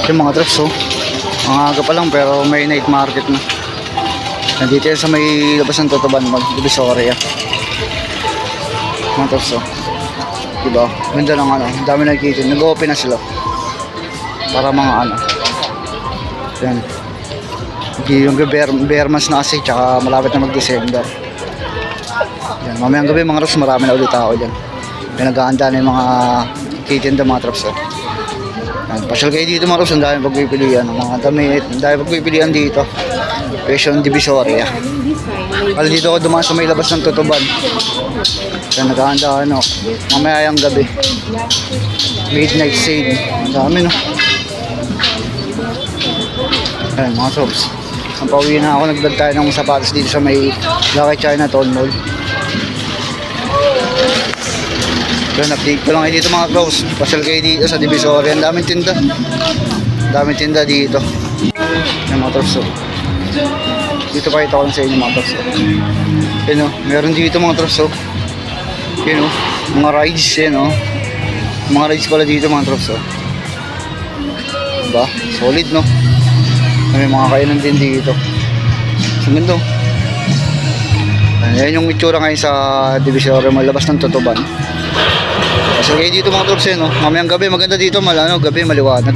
Yung mga trucks, oh. Ang aga pa lang pero may night market na. Nandito yan sa may labas ng Tutuban, Divisoria. Mga trucks, oh. Diba? Ganda ng ano, dami nakikita. Nag-open na sila. Para mga ano. Yan. Yung bear months na kasi, tsaka malapit na mag-December. Yan. Mamayang gabi mga trucks, marami na ulit tao dyan. Pinag-aanda na yung mga kitinda mga trucks, oh. Yan. Pasyal kayo dito mga trucks, ang dami pagpipilian. Mga damit, ang dami pagpipilian dito. Fashion Divisoria. Kala dito ako dumaan sa may labas ng Tutuban. Kaya nag-aanda ano, mamaya yung gabi. Midnight sale. Ang dami, no? Ayan mga sobs. Ang pauwi na ako, nagdag tayo ng sapatos dito sa may Lucky Chinatown Mall. Ayan, update ko lang kayo dito mga close. Pasyal kayo dito sa Divisoria. Ang daming tinda. Ang daming tinda dito. Ayan mga close. Dito pa ito ko lang sa inyo mga close. Ayan o, meron dito mga close. Ayan o, mga rides yan o. Mga rides pala dito mga close. Diba? Solid no? May mga kainan din dito. Sa mundo. Ayan yung itsura ngayon sa Divisoria, malabas ng Tutuban. Kasi kayo dito mga troops no? Mamayang gabi maganda dito, gabi maliwanag.